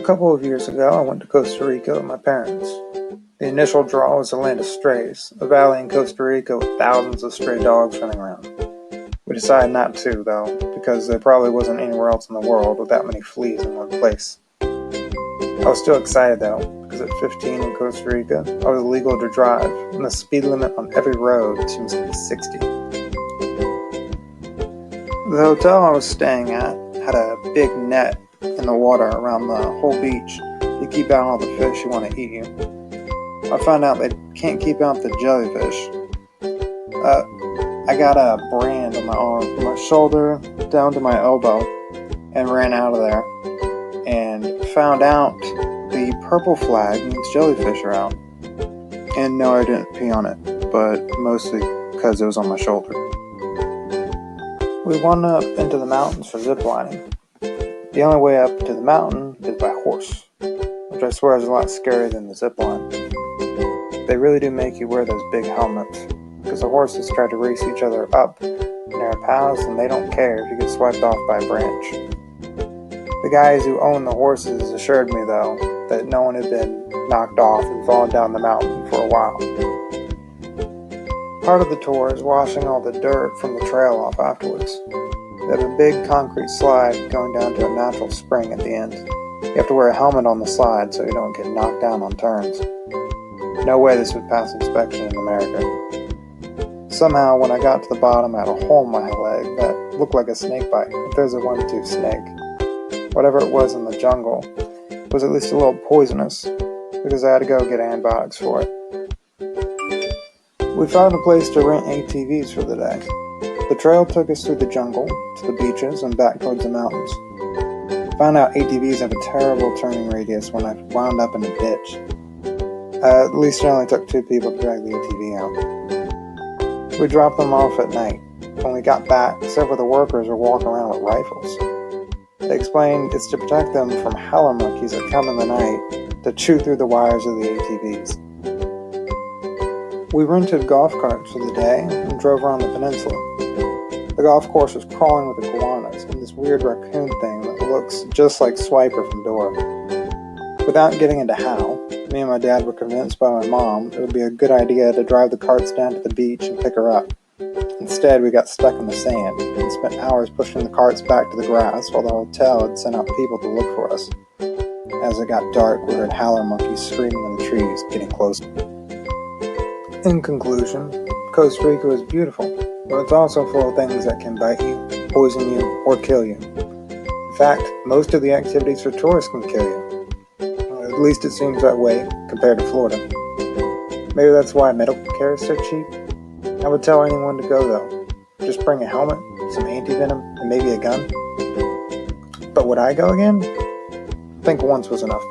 couple of years ago, I went to Costa Rica with my parents. The initial draw was the land of strays, a valley in Costa Rica with thousands of stray dogs running around. We decided not to, though, because there probably wasn't anywhere else in the world with that many fleas in one place. I was still excited, though, because at 15 in Costa Rica, I was legal to drive, and the speed limit on every road seems to be 60. The hotel I was staying at had a big net in the water around the whole beach to keep out all the fish who want to eat you. I found out they can't keep out the jellyfish. I got a brand on my arm from my shoulder down to my elbow and ran out of there and found out the purple flag means jellyfish are out. And no, I didn't pee on it, but mostly because it was on my shoulder. We went up into the mountains for zip lining. The only way up to the mountain is by horse, which I swear is a lot scarier than the zip line. They really do make you wear those big helmets, because the horses try to race each other up narrow paths, and they don't care if you get swiped off by a branch. The guys who own the horses assured me, though, that no one had been knocked off and fallen down the mountain for a while. Part of the tour is washing all the dirt from the trail off afterwards. They have a big concrete slide going down to a natural spring at the end. You have to wear a helmet on the slide so you don't get knocked down on turns. No way this would pass inspection in America. Somehow, when I got to the bottom, I had a hole in my leg that looked like a snake bite, if there's a one-tooth snake. Whatever it was in the jungle was at least a little poisonous, because I had to go get antibiotics for it. We found a place to rent ATVs for the day. The trail took us through the jungle, to the beaches, and back towards the mountains. Found out ATVs have a terrible turning radius when I wound up in a ditch. At least it only took 2 people to drag the ATV out. We dropped them off at night. When we got back, several of the workers were walking around with rifles. They explained it's to protect them from howler monkeys that come in the night to chew through the wires of the ATVs. We rented golf carts for the day and drove around the peninsula. The golf course was crawling with iguanas and this weird raccoon thing that looks just like Swiper from Dora. Without getting into how, me and my dad were convinced by my mom it would be a good idea to drive the carts down to the beach and pick her up. Instead, we got stuck in the sand and spent hours pushing the carts back to the grass while the hotel had sent out people to look for us. As it got dark, we heard howler monkeys screaming in the trees, getting closer. In conclusion, Costa Rica is beautiful, but it's also full of things that can bite you, poison you, or kill you. In fact, most of the activities for tourists can kill you. At least it seems that way compared to Florida. Maybe that's why medical care is so cheap. I would tell anyone to go, though. Just bring a helmet, some anti-venom, and maybe a gun. But would I go again? I think once was enough.